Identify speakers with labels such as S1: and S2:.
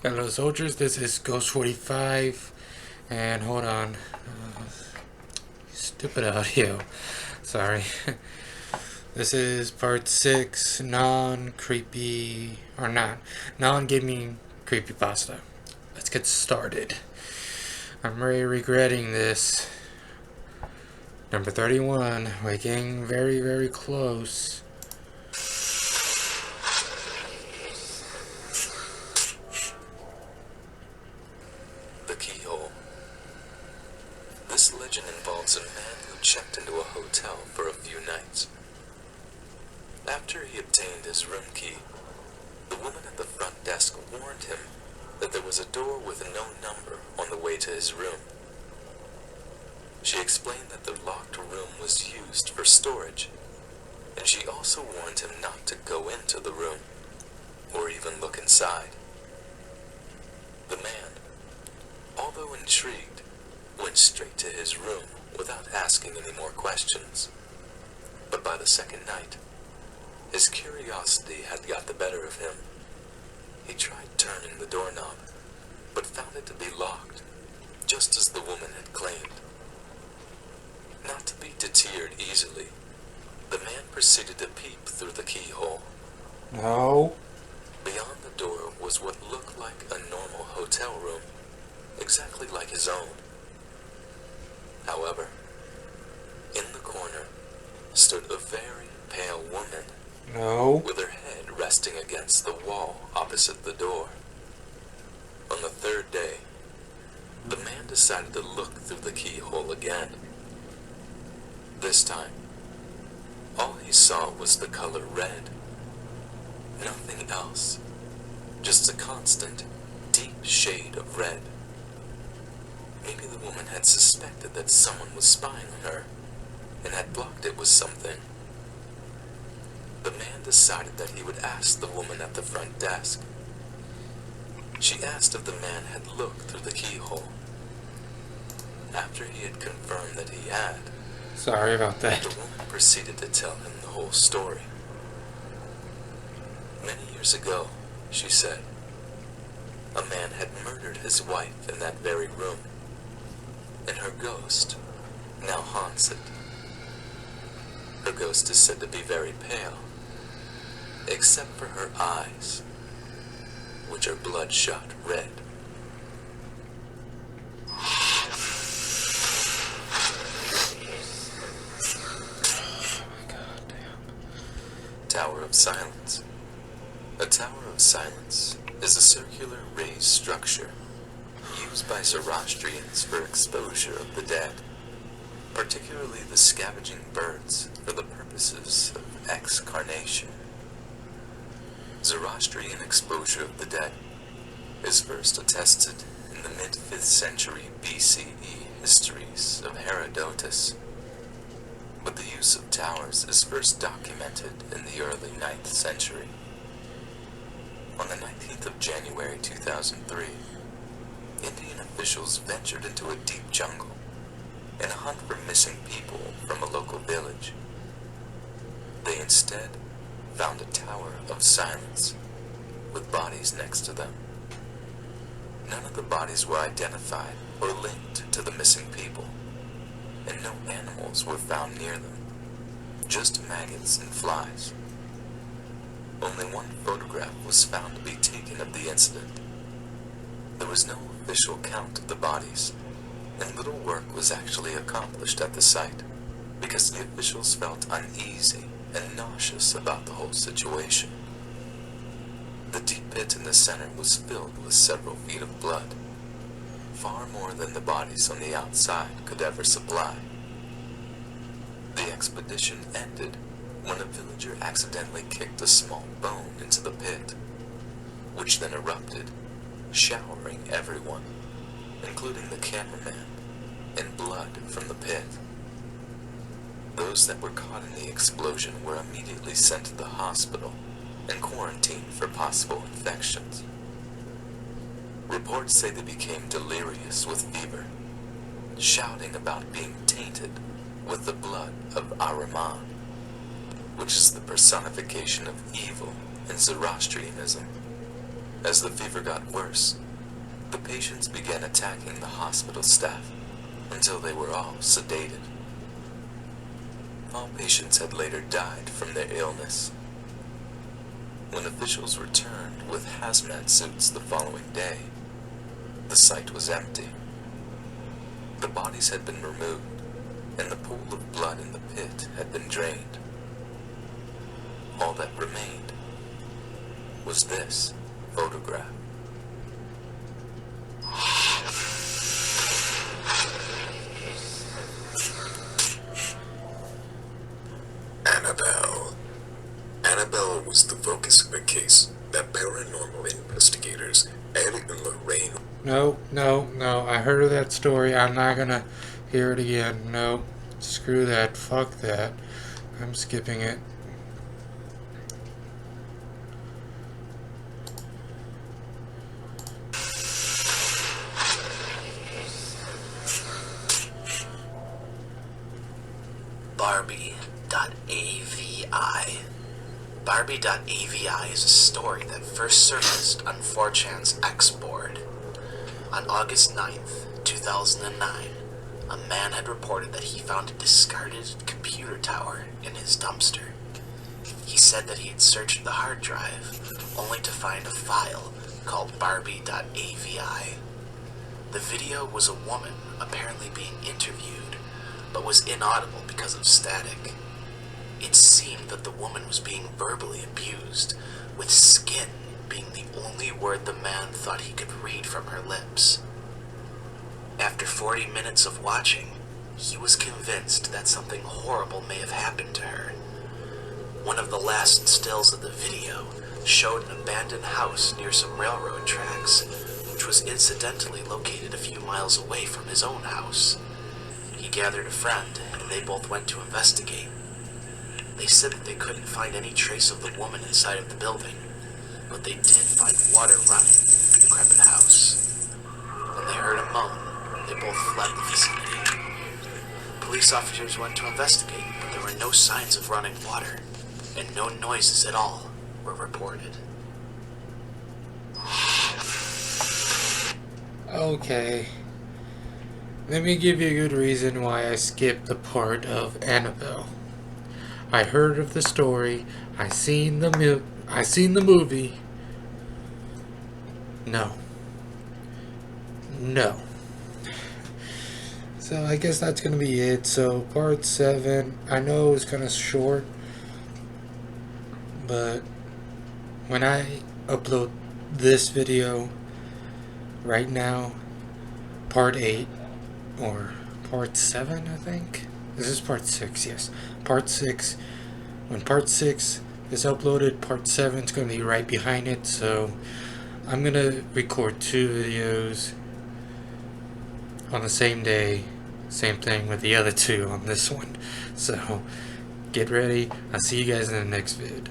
S1: Hello soldiers, this is Ghost 45, and hold on, stupid audio, sorry. This is part 6, non-gaming creepypasta. Let's get started. I'm really regretting this. Number 31, we're getting very, very close.
S2: The keyhole. This legend involves a man who checked into a hotel for a few nights. After he obtained his room key, the woman at the front desk warned him that there was a door with no number on the way to his room. She explained that the locked room was used for storage, and she also warned him not to go into the room, or even look inside. The man, although intrigued, went straight to his room without asking any more questions. But by the second night, his curiosity had got the better of him. He tried turning the doorknob, but found it to be locked, just as the woman had claimed. Not to be deterred easily, the man proceeded to peep through the keyhole.
S1: No.
S2: Beyond the door was what looked like a normal hotel room, exactly like his own. However, in the corner stood a very pale woman.
S1: No.
S2: With her head resting against the wall opposite the door. On the third day, the man decided to look through the keyhole again. This time, all he saw was the color red. Nothing else. Just a constant, deep shade of red. Maybe the woman had suspected that someone was spying on her, and had blocked it with something. The man decided that he would ask the woman at the front desk. She asked if the man had looked through the keyhole. After he had confirmed that he had,
S1: Sorry about that.
S2: the woman proceeded to tell him the whole story. Many years ago, she said, a man had murdered his wife in that very room, and her ghost now haunts it. Her ghost is said to be very pale, except for her eyes, which are bloodshot red. Tower of Silence. A Tower of Silence is a circular raised structure used by Zoroastrians for exposure of the dead, particularly the scavenging birds, for the purposes of excarnation. Zoroastrian exposure of the dead is first attested in the mid-5th century BCE histories of Herodotus, but the use of towers is first documented in the early 9th century. On the 19th of January 2003, Indian officials ventured into a deep jungle in a hunt for missing people from a local village. They instead found a Tower of Silence with bodies next to them. None of the bodies were identified or linked to the missing people, and no animals were found near them, just maggots and flies. Only one photograph was found to be taken of the incident. There was no official count of the bodies, and little work was actually accomplished at the site, because the officials felt uneasy and nauseous about the whole situation. The deep pit in the center was filled with several feet of blood, far more than the bodies on the outside could ever supply. The expedition ended when a villager accidentally kicked a small bone into the pit, which then erupted, showering everyone, including the cameraman, in blood from the pit. Those that were caught in the explosion were immediately sent to the hospital and quarantined for possible infections. Reports say they became delirious with fever, shouting about being tainted with the blood of Ahriman, which is the personification of evil in Zoroastrianism. As the fever got worse, the patients began attacking the hospital staff until they were all sedated. All patients had later died from their illness. When officials returned with hazmat suits the following day, the site was empty. The bodies had been removed, and the pool of blood in the pit had been drained. All that remained was this photograph.
S3: Annabelle was the focus of a case that paranormal investigators Eddie and Lorraine.
S1: No, I heard of that story. I'm not gonna hear it again. No, screw that. Fuck that. I'm skipping it.
S4: Barbie.avi. Barbie.avi is a story that first surfaced on 4chan's X board. On August 9th, 2009, a man had reported that he found a discarded computer tower in his dumpster. He said that he had searched the hard drive, only to find a file called Barbie.avi. The video was a woman apparently being interviewed, but was inaudible because of static. It seemed that the woman was being verbally abused, with skin being the only word the man thought he could read from her lips. After 40 minutes of watching, he was convinced that something horrible may have happened to her. One of the last stills of the video showed an abandoned house near some railroad tracks, which was incidentally located a few miles away from his own house. He gathered a friend, and they both went to investigate. They said that they couldn't find any trace of the woman inside of the building, but they did find water running in the decrepit house. When they heard a moan, they both fled the vicinity. Police officers went to investigate, but there were no signs of running water, and no noises at all were reported.
S1: Okay. Let me give you a good reason why I skipped the part of Annabelle. I heard of the story. I seen the movie. No. So I guess that's gonna be it. So part 7. I know it's kind of short, but when I upload this video right now, part 8 or part 7, I think. This is part 6, yes. Part 6. When part 6 is uploaded, part 7 is going to be right behind it. So I'm going to record 2 videos on the same day. Same thing with the other 2 on this one. So get ready. I'll see you guys in the next vid.